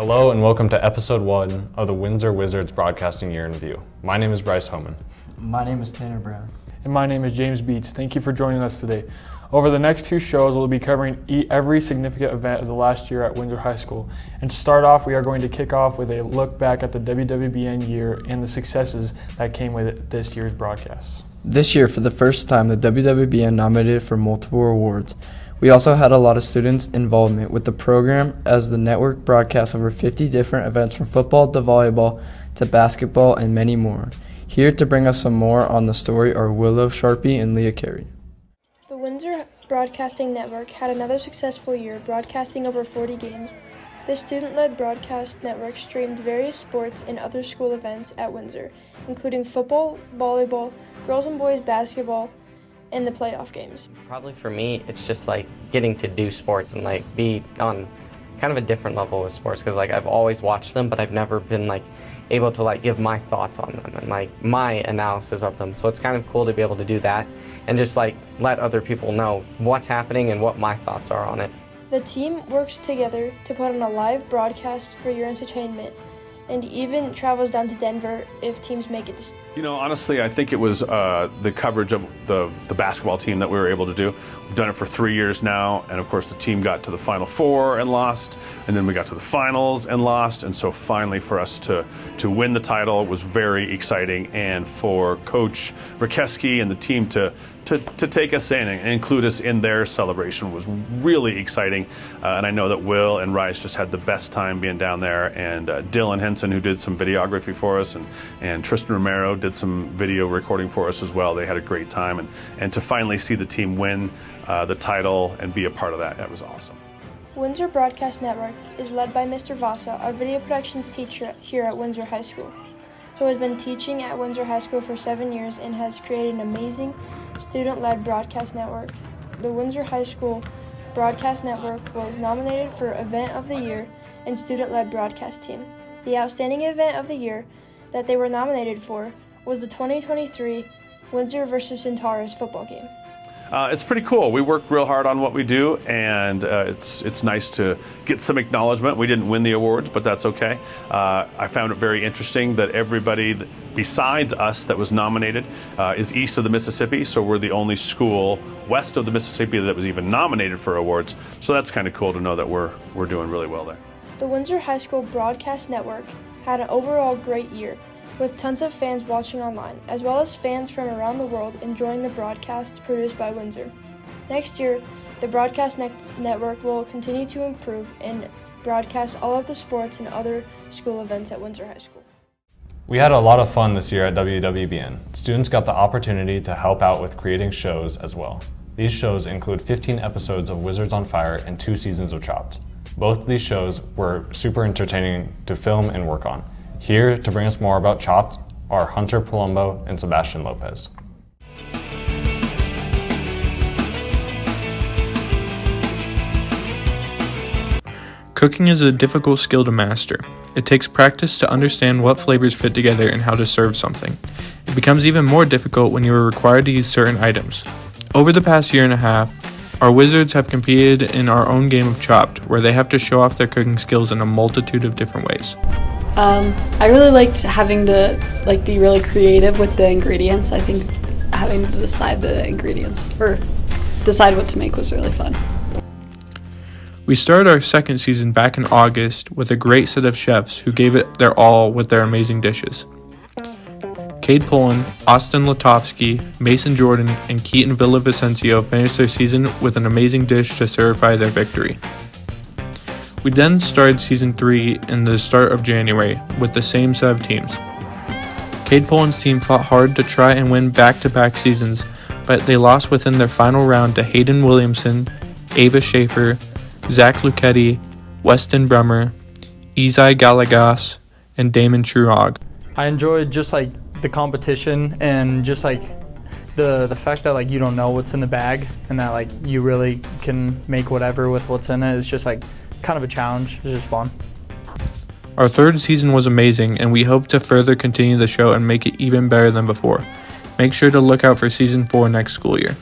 Hello and welcome to episode 1 of the Windsor Wizards Broadcasting Year in Review. My name is Bryce Homan. My name is Tanner Brown. And my name is James Beats. Thank you for joining us today. Over the next 2 shows, we'll be covering every significant event of the last year at Windsor High School. And to start off, we are going to kick off with a look back at the WWBN year and the successes that came with this year's broadcasts. This year, for the first time, the WWBN nominated for multiple awards. We also had a lot of students' involvement with the program as the network broadcast over 50 different events from football to volleyball to basketball and many more. Here to bring us some more on the story are Willow Sharpie and Leah Carey. The Windsor Broadcasting Network had another successful year, broadcasting over 40 games. The student-led broadcast network streamed various sports and other school events at Windsor, including football, volleyball, girls and boys basketball, and the playoff games. Probably for me, it's just like getting to do sports and like be on kind of a different level with sports, because like I've always watched them, but I've never been like able to like give my thoughts on them and like my analysis of them. So it's kind of cool to be able to do that and just like let other people know what's happening and what my thoughts are on it. The team works together to put on a live broadcast for your entertainment, and even travels down to Denver if teams make it to. You know, honestly, I think it was the coverage of the basketball team that we were able to do. We've done it for 3 years now, and of course the team got to the Final Four and lost, and then we got to the finals and lost, and so finally for us to win the title was very exciting, and for Coach Rakeski and the team to take us in and include us in their celebration was really exciting. And I know that Will and Rice just had the best time being down there, and Dylan Henson, who did some videography for us, and Tristan Romero did some video recording for us as well. They had a great time, and to finally see the team win the title and be a part of that was awesome. Windsor Broadcast Network is led by Mr. Vasa, our video productions teacher here at Windsor High School, who has been teaching at Windsor High School for 7 years and has created an amazing student-led broadcast network. The Windsor High School Broadcast Network was nominated for Event of the Year and Student-Led Broadcast Team. The outstanding event of the year that they were nominated for was the 2023 Windsor vs. Centaurus football game. It's pretty cool. We work real hard on what we do, and it's nice to get some acknowledgement. We didn't win the awards, but that's okay. I found it very interesting that everybody besides us that was nominated is east of the Mississippi, so we're the only school west of the Mississippi that was even nominated for awards. So that's kind of cool to know that we're doing really well there. The Windsor High School Broadcast Network had an overall great year, with tons of fans watching online, as well as fans from around the world enjoying the broadcasts produced by Windsor. Next year, the Broadcast Network will continue to improve and broadcast all of the sports and other school events at Windsor High School. We had a lot of fun this year at WWBN. Students got the opportunity to help out with creating shows as well. These shows include 15 episodes of Wizards on Fire and 2 seasons of Chopped. Both of these shows were super entertaining to film and work on. Here to bring us more about Chopped are Hunter Palumbo and Sebastian Lopez. Cooking is a difficult skill to master. It takes practice to understand what flavors fit together and how to serve something. It becomes even more difficult when you are required to use certain items. Over the past year and a half, our Wizards have competed in our own game of Chopped, where they have to show off their cooking skills in a multitude of different ways. I really liked having to be really creative with the ingredients. I think having to decide the ingredients or decide what to make was really fun. We started our second season back in August with a great set of chefs who gave it their all with their amazing dishes. Cade Pullen, Austin Latofsky, Mason Jordan, and Keaton Villavicencio finished their season with an amazing dish to certify their victory. We then started Season 3 in the start of January with the same set of teams. Cade Pullen's team fought hard to try and win back-to-back seasons, but they lost within their final round to Hayden Williamson, Ava Schaefer, Zach Luchetti, Weston Brummer, Izai Galagas, and Damon Truog. I enjoyed just the competition and just the fact that you don't know what's in the bag and that you really can make whatever with what's in it. It's just kind of a challenge. It's just fun. Our third season was amazing, and we hope to further continue the show and make it even better than before. Make sure to look out for Season 4 next school year.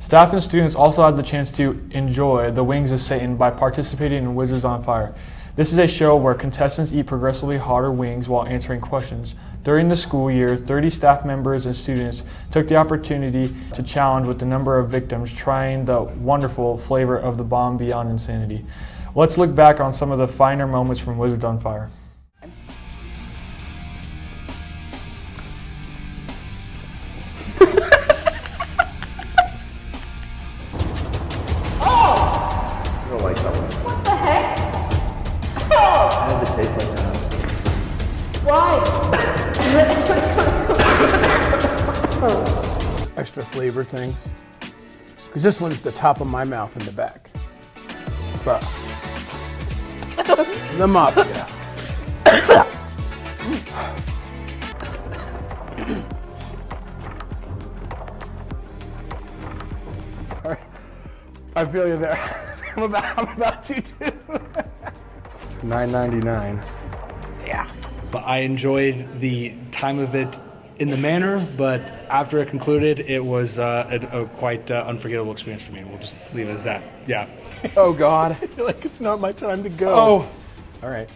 Staff and students also had the chance to enjoy the Wings of Satan by participating in Wizards on Fire. This is a show where contestants eat progressively hotter wings while answering questions. During the school year, 30 staff members and students took the opportunity to challenge with the number of victims trying the wonderful flavor of the bomb beyond insanity. Let's look back on some of the finer moments from Wizards on Fire. How does it taste like that? Extra flavor thing. Because this one's the top of my mouth and the back. But the mafia. All right. I feel you there. I'm about to too. $9.99. Yeah. But I enjoyed the time of it in the manor, but after it concluded, it was a quite unforgettable experience for me. We'll just leave it as that. Yeah. Oh God. I feel like it's not my time to go. Oh. All right.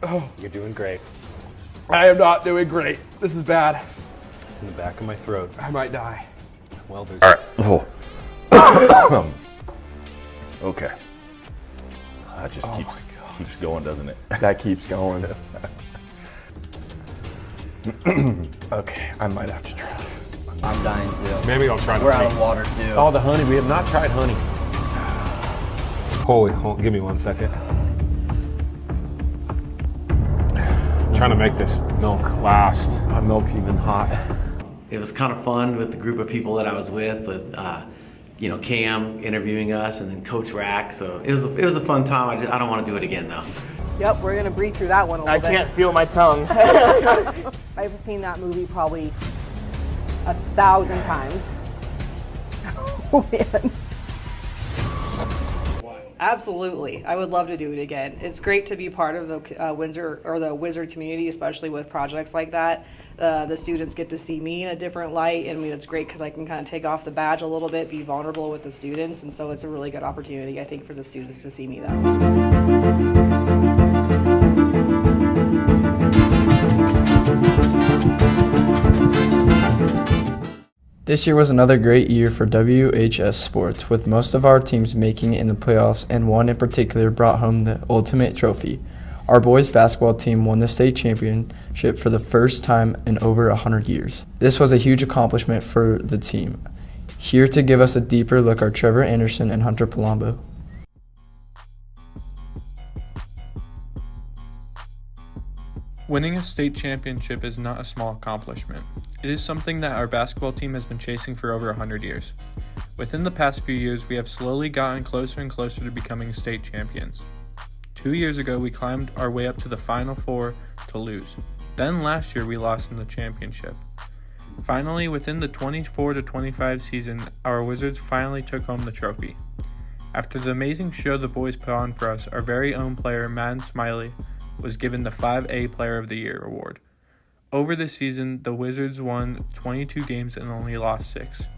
Oh. You're doing great. I am not doing great. This is bad. It's in the back of my throat. I might die. Well, there's. All right. Oh. Okay. That just keeps going, doesn't it? That keeps going. Okay, I might have to try. I'm dying too. Maybe I'll try the We're honey. out of water too. Oh, the honey. We have not tried honey. Give me 1 second. Trying to make this milk last. My milk's even hot. It was kind of fun with the group of people that I was with Cam interviewing us, and then Coach Rack. So it was a fun time. I don't want to do it again though. Yep, we're gonna breathe through that one a little bit. I can't feel my tongue. I've seen that movie probably 1,000 times. Oh man. Absolutely, I would love to do it again. It's great to be part of the Windsor or the Wizard community, especially with projects like that. The students get to see me in a different light. I mean, it's great because I can kind of take off the badge a little bit, be vulnerable with the students, and so it's a really good opportunity, I think, for the students to see me that. This year was another great year for WHS sports, with most of our teams making it in the playoffs, and one in particular brought home the ultimate trophy. Our boys basketball team won the state championship for the first time in over 100 years. This was a huge accomplishment for the team. Here to give us a deeper look are Trevor Anderson and Hunter Palumbo. Winning a state championship is not a small accomplishment. It is something that our basketball team has been chasing for over 100 years. Within the past few years, we have slowly gotten closer and closer to becoming state champions. 2 years ago, we climbed our way up to the Final Four to lose. Then last year, we lost in the championship. Finally, within the 24-25 season, our Wizards finally took home the trophy. After the amazing show the boys put on for us, our very own player, Madden Smiley, was given the 5A Player of the Year award. Over the season, the Wizards won 22 games and only lost 6.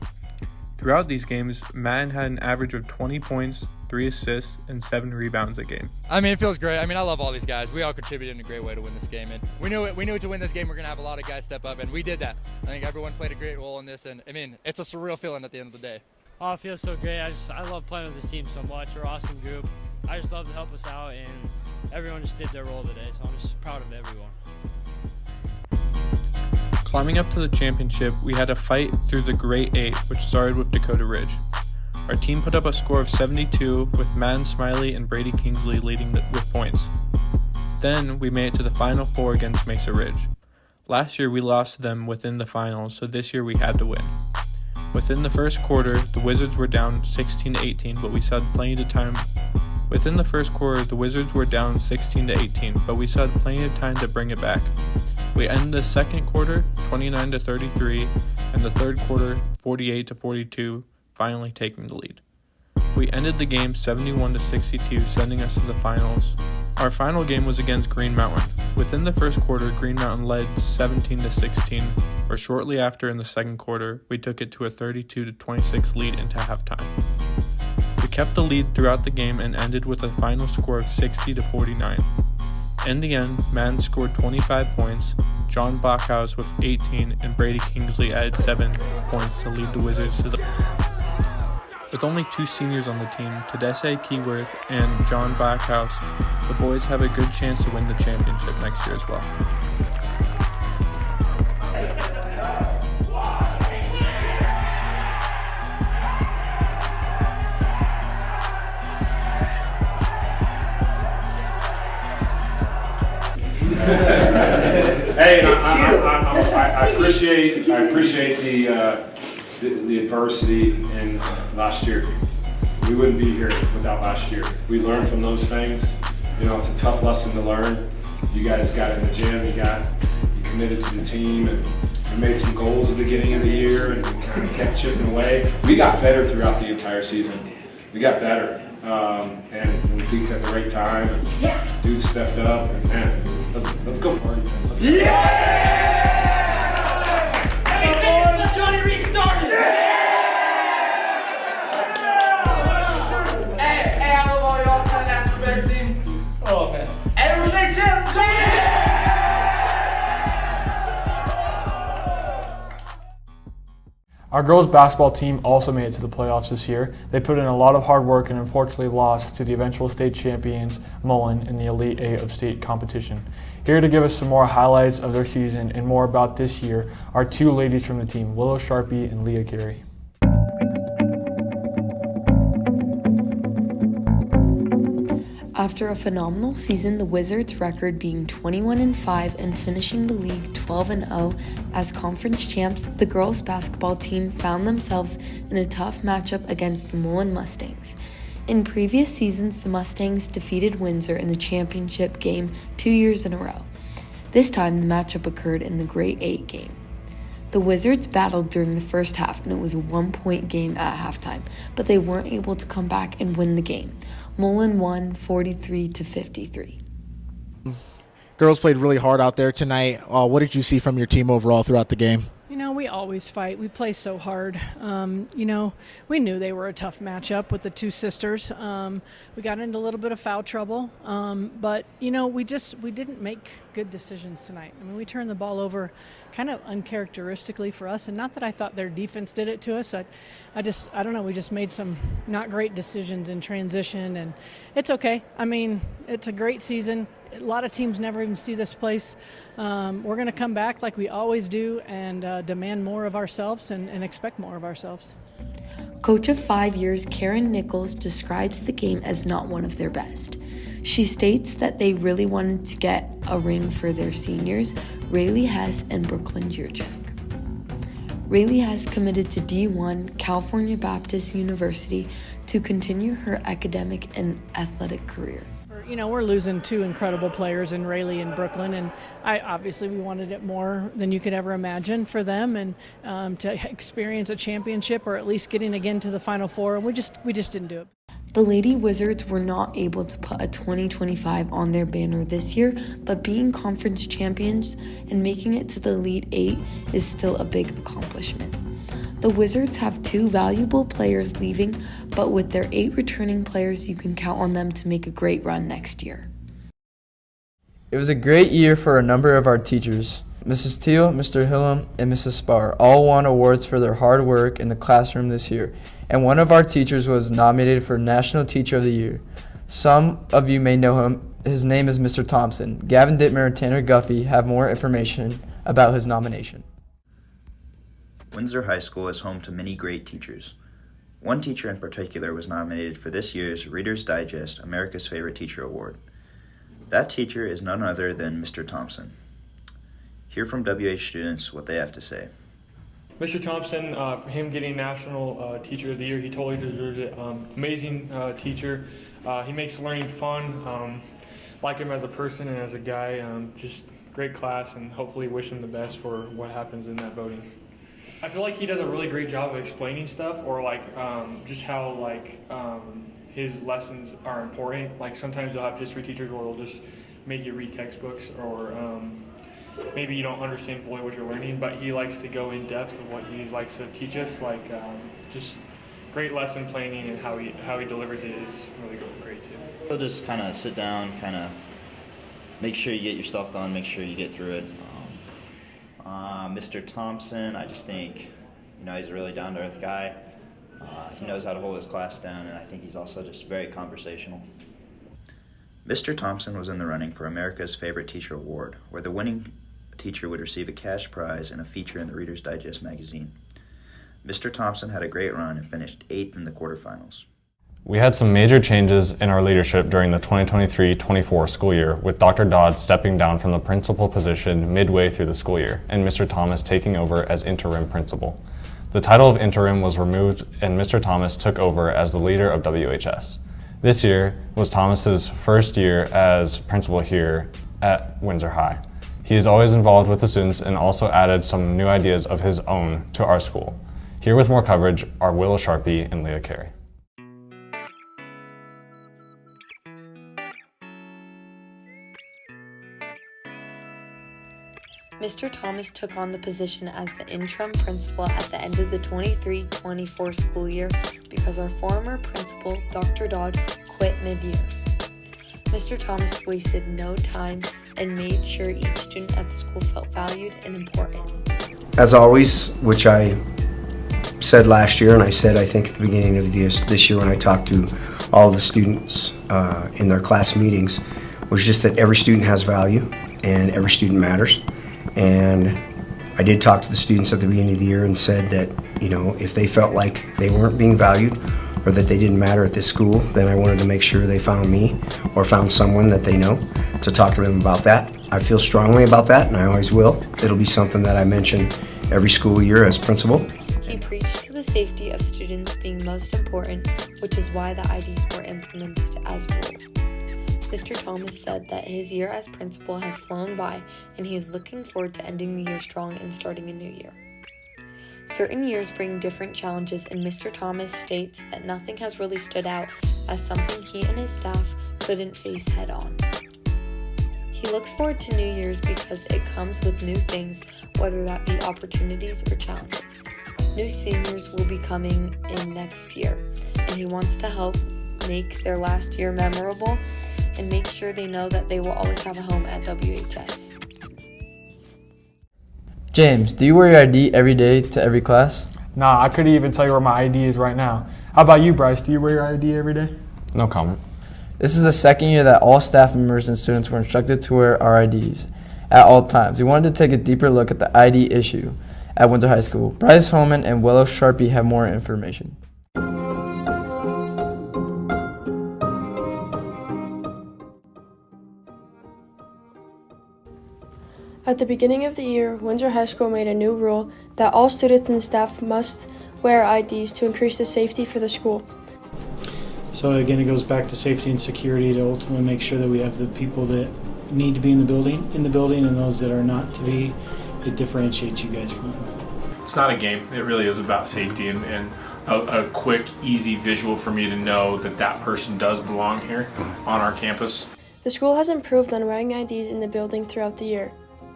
Throughout these games, Madden had an average of 20 points, 3 assists, and 7 rebounds a game. I mean, it feels great. I mean, I love all these guys. We all contributed in a great way to win this game, and we knew to win this game we're going to have a lot of guys step up, and we did that. I think everyone played a great role in this, and I mean, it's a surreal feeling at the end of the day. Oh, it feels so great. I love playing with this team so much. We're an awesome group. I just love to help us out, and everyone just did their role today, so I'm just proud of everyone. Climbing up to the championship, we had a fight through the Great 8, which started with Dakota Ridge. Our team put up a score of 72, with Madden Smiley and Brady Kingsley leading with points. Then we made it to the Final Four against Mesa Ridge. Last year we lost to them within the finals, so this year we had to win. Within the first quarter, the Wizards were down 16-18, but we still had plenty of time. Within the first quarter, the Wizards were down 16-18, but we still had plenty of time to bring it back. We ended the second quarter 29-33, and the third quarter 48-42, finally taking the lead. We ended the game 71-62, sending us to the finals. Our final game was against Green Mountain. Within the first quarter, Green Mountain led 17-16, where shortly after in the second quarter, we took it to a 32-26 lead into halftime. We kept the lead throughout the game and ended with a final score of 60-49. In the end, Madden scored 25 points, John Bachhaus with 18, and Brady Kingsley added 7 points to lead the Wizards to the... With only 2 seniors on the team, Tadesse Keyworth and John Bachhaus, the boys have a good chance to win the championship next year as well. Hey, I appreciate the adversity in last year. We wouldn't be here without last year. We learned from those things. You know, it's a tough lesson to learn. You guys got in the gym, you committed to the team, and we made some goals at the beginning of the year, and we kind of kept chipping away. We got better throughout the entire season. We got better, and we peaked at the right time. And dudes stepped up, and man, let's go party. Let's Johnny Reed started. Hey, I love all y'all trying to ask for a better team. Oh man. Every state champ, Our girls basketball team also made it to the playoffs this year. They put in a lot of hard work and unfortunately lost to the eventual state champions Mullen in the Elite 8 of state competition. Here to give us some more highlights of their season and more about this year are 2 ladies from the team, Willow Sharpie and Leah Carey. After a phenomenal season, the Wizards' record being 21-5 and finishing the league 12-0 as conference champs, the girls' basketball team found themselves in a tough matchup against the Mullen Mustangs. In previous seasons, the Mustangs defeated Windsor in the championship game 2 years in a row. This time, the matchup occurred in the Grade 8 game. The Wizards battled during the first half, and it was a 1-point game at halftime, but they weren't able to come back and win the game. Mullen won 43-53. Girls played really hard out there tonight. What did you see from your team overall throughout the game? You know, we always fight. We play so hard. You know, we knew they were a tough matchup with the 2 sisters. We got into a little bit of foul trouble, but you know, we didn't make good decisions tonight. I mean, we turned the ball over kind of uncharacteristically for us, and not that I thought their defense did it to us. I don't know. We just made some not great decisions in transition, and it's okay. I mean, it's a great season. A lot of teams never even see this place. We're going to come back like we always do and demand more of ourselves and expect more of ourselves. Coach of 5 years, Karen Nichols, describes the game as not one of their best. She states that they really wanted to get a ring for their seniors, Rayleigh Hess and Brooklyn Jurczyk. Rayleigh Hess committed to D1 California Baptist University to continue her academic and athletic career. You know, we're losing 2 incredible players in Rayleigh and Brooklyn, and obviously we wanted it more than you could ever imagine for them, and to experience a championship or at least getting again to the Final Four, and we just didn't do it. The Lady Wizards were not able to put a 2025 on their banner this year, but being conference champions and making it to the Elite 8 is still a big accomplishment. The Wizards have 2 valuable players leaving, but with their 8 returning players, you can count on them to make a great run next year. It was a great year for a number of our teachers. Mrs. Teal, Mr. Hillam, and Mrs. Spar all won awards for their hard work in the classroom this year, and one of our teachers was nominated for National Teacher of the Year. Some of you may know him. His name is Mr. Thompson. Gavin Dittmer and Tanner Guffey have more information about his nomination. Windsor High School is home to many great teachers. One teacher in particular was nominated for this year's Reader's Digest America's Favorite Teacher Award. That teacher is none other than Mr. Thompson. Hear from WH students what they have to say. Mr. Thompson, for him getting National Teacher of the Year, he totally deserves it. Amazing teacher. He makes learning fun. Like him as a person and as a guy. Just great class, and hopefully wish him the best for what happens in that voting. I feel like he does a really great job of explaining stuff, or like just how like his lessons are important. Like sometimes you'll have history teachers where they'll just make you read textbooks, or maybe you don't understand fully what you're learning, but he likes to go in depth of what he likes to teach us, like just great lesson planning, and how he delivers it is really great too. He'll just kind of sit down, kind of make sure you get your stuff done, make sure you get through it. Mr. Thompson, I just think, he's a really down-to-earth guy. He knows how to hold his class down, and I think he's also just very conversational. Mr. Thompson was in the running for America's Favorite Teacher Award, where the winning teacher would receive a cash prize and a feature in the Reader's Digest magazine. Mr. Thompson had a great run and finished 8th in the quarterfinals. We had some major changes in our leadership during the 2023-24 school year, with Dr. Dodd stepping down from the principal position midway through the school year, and Mr. Thomas taking over as interim principal. The title of interim was removed, and Mr. Thomas took over as the leader of WHS. This year was Thomas's first year as principal here at Windsor High. He is always involved with the students and also added some new ideas of his own to our school. Here with more coverage are Willow Sharpie and Leah Carey. Mr. Thomas took on the position as the interim principal at the end of the 23-24 school year because our former principal, Dr. Dodd, quit mid-year. Mr. Thomas wasted no time and made sure each student at the school felt valued and important. As always, which I said last year, and I said I think at the beginning of this year when I talked to all of the students in their class meetings, was just that every student has value and every student matters. And I did talk to the students at the beginning of the year and said that, if they felt like they weren't being valued or that they didn't matter at this school, then I wanted to make sure they found me or found someone that they know to talk to them about that. I feel strongly about that, and I always will. It'll be something that I mention every school year as principal. He preached to the safety of students being most important, which is why the IDs were implemented as rule. Mr. Thomas said that his year as principal has flown by and he is looking forward to ending the year strong and starting a new year. Certain years bring different challenges, and Mr. Thomas states that nothing has really stood out as something he and his staff couldn't face head on. He looks forward to New Year's because it comes with new things, whether that be opportunities or challenges. New seniors will be coming in next year, and he wants to help make their last year memorable and make sure they know that they will always have a home at WHS. James, do you wear your ID every day to every class? Nah, I couldn't even tell you where my ID is right now. How about you, Bryce? Do you wear your ID every day? No comment. This is the second year that all staff members and students were instructed to wear our IDs at all times. We wanted to take a deeper look at the ID issue at Windsor High School. Bryce Holman and Willow Sharpie have more information. At the beginning of the year, Windsor High School made a new rule that all students and staff must wear IDs to increase the safety for the school. So again, it goes back to safety and security to ultimately make sure that we have the people that need to be in the building, and those that are not to be. It differentiates you guys from them. It's not a game. It really is about safety and a quick, easy visual for me to know that that person does belong here on our campus. The school has improved on wearing IDs in the building throughout the year.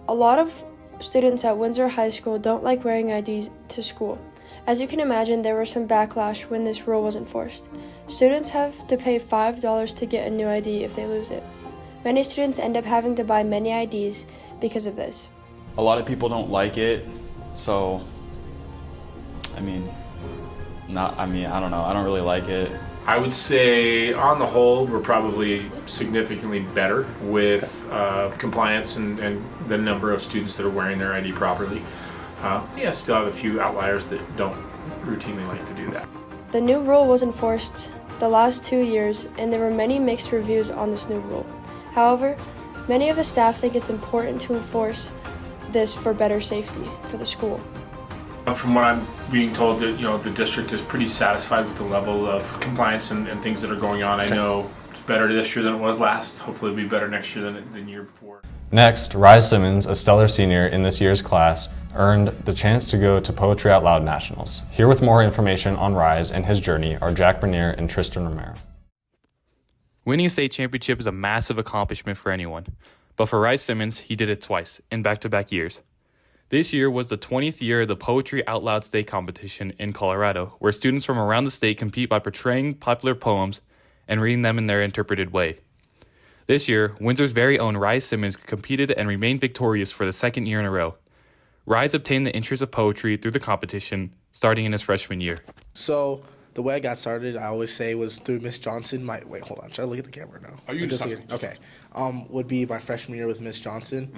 A lot of students at Windsor High School don't like wearing IDs to school. As you can imagine, there was some backlash when this rule was enforced. Students have to pay $5 to get a new ID if they lose it. Many students end up having to buy many IDs because of this. A lot of people don't like it, so I don't know. I don't really like it. I would say, on the whole, we're probably significantly better with compliance and the number of students that are wearing their ID properly. Still have a few outliers that don't routinely like to do that. The new rule was enforced the last 2 years, and there were many mixed reviews on this new rule. However, many of the staff think it's important to enforce this for better safety for the school. From what I'm being told, that the district is pretty satisfied with the level of compliance and things that are going on. I know it's better this year than it was last. Hopefully it'll be better next year than the year before. Next, Rise Simmons, a stellar senior in this year's class, earned the chance to go to Poetry Out Loud Nationals. Here with more information on Rise and his journey are Jack Bernier and Tristan Romero. Winning a state championship is a massive accomplishment for anyone, But for Rise Simmons, he did it twice, in back-to-back years. This year was the 20th year of the Poetry Out Loud State Competition in Colorado, where students from around the state compete by portraying popular poems and reading them in their interpreted way. This year, Windsor's very own Rise Simmons competed and remained victorious for the second year in a row. Rise obtained the interest of poetry through the competition, starting in his freshman year. So the way I got started, I always say, was through Miss Johnson. Wait, hold on. Try to look at the camera now. Oh, you just okay. Would be my freshman year with Miss Johnson.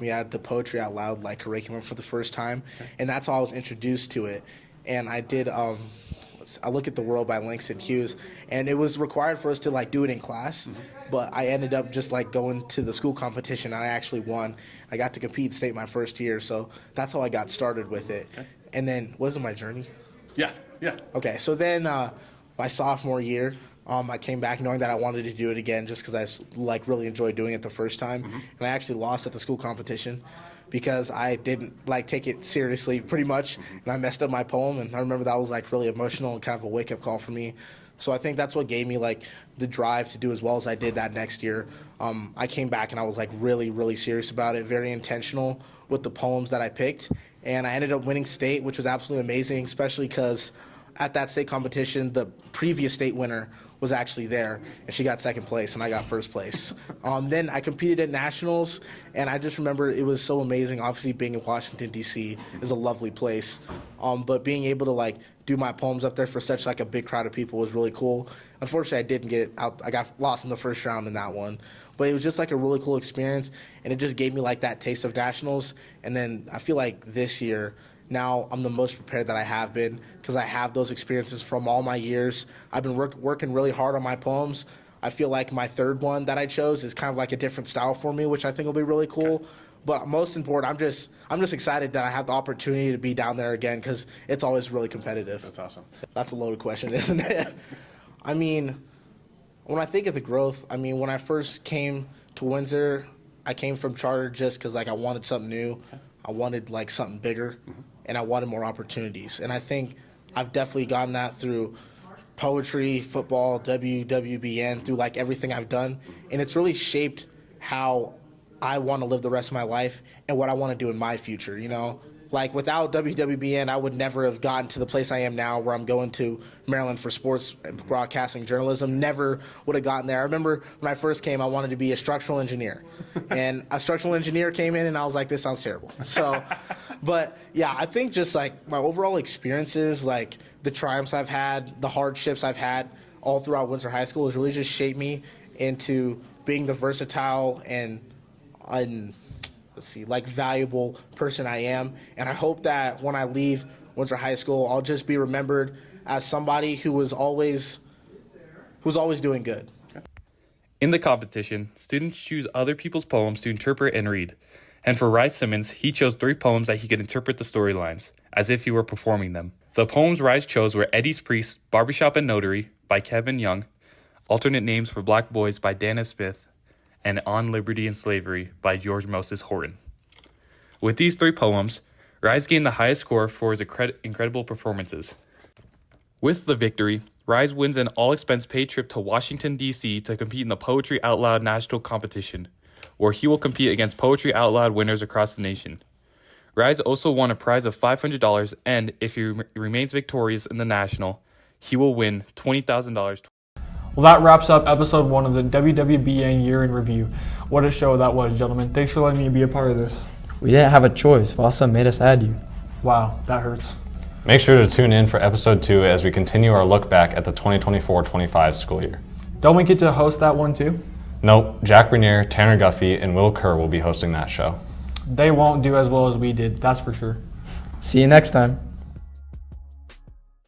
We had the Poetry Out Loud curriculum for the first time, and that's how I was introduced to it. And I did. I look at the World by Langston Hughes, and it was required for us to do it in class, but I ended up just going to the school competition, and I actually won. I got to compete state my first year, so that's how I got started with it. Okay. And then, wasn't my journey? Yeah. Okay, so then my sophomore year, I came back knowing that I wanted to do it again just because I really enjoyed doing it the first time, and I actually lost at the school competition because I didn't take it seriously pretty much, and I messed up my poem, and I remember that was really emotional and kind of a wake-up call for me. So I think that's what gave me the drive to do as well as I did that next year. I came back and I was really, really serious about it, very intentional with the poems that I picked, and I ended up winning state, which was absolutely amazing, especially because at that state competition, the previous state winner was actually there, and she got second place, and I got first place. Then I competed at nationals, and I just remember it was so amazing. Obviously, being in Washington, D.C. is a lovely place, but being able to do my poems up there for such a big crowd of people was really cool. Unfortunately, I didn't get out. I got lost in the first round in that one, but it was just a really cool experience, and it just gave me that taste of nationals. And then I feel this year, now I'm the most prepared that I have been because I have those experiences from all my years. I've been working really hard on my poems. I feel my third one that I chose is kind of a different style for me, which I think will be really cool. Okay. But most important, I'm just excited that I have the opportunity to be down there again because it's always really competitive. That's awesome. That's a loaded question, isn't it? I mean, when I think of the growth, when I first came to Windsor, I came from charter just because I wanted something new. Okay. I wanted something bigger, and I wanted more opportunities. And I think I've definitely gotten that through poetry, football, WWBN, through everything I've done. And it's really shaped how I want to live the rest of my life and what I want to do in my future, without WWBN, I would never have gotten to the place I am now where I'm going to Maryland for sports broadcasting journalism. Never would have gotten there. I remember when I first came, I wanted to be a structural engineer. And a structural engineer came in, and I was like, this sounds terrible. So, but yeah, I think just my overall experiences, the triumphs I've had, the hardships I've had all throughout Windsor High School has really just shaped me into being the versatile and valuable person I am. And I hope that when I leave Windsor High School, I'll just be remembered as somebody who was always doing good. In the competition, students choose other people's poems to interpret and read. And for Rise Simmons, he chose 3 poems that he could interpret the storylines, as if he were performing them. The poems Rise chose were Eddie's Priest, Barbershop and Notary by Kevin Young, Alternate Names for Black Boys by Dana Smith, and On Liberty and Slavery by George Moses Horton. With these 3 poems, Rise gained the highest score for his incredible performances. With the victory, Rise wins an all-expense-paid trip to Washington, D.C. to compete in the Poetry Out Loud National Competition, where he will compete against Poetry Out Loud winners across the nation. Rise also won a prize of $500, and if he remains victorious in the National, he will win $20,000. Well, that wraps up episode 1 of the WWBN Year in Review. What a show that was, gentlemen. Thanks for letting me be a part of this. We didn't have a choice. Vasa made us add you. Wow, that hurts. Make sure to tune in for episode 2 as we continue our look back at the 2024-25 school year. Don't we get to host that one too? Nope, Jack Bernier, Tanner Guffey, and Will Kerr will be hosting that show. They won't do as well as we did, that's for sure. See you next time.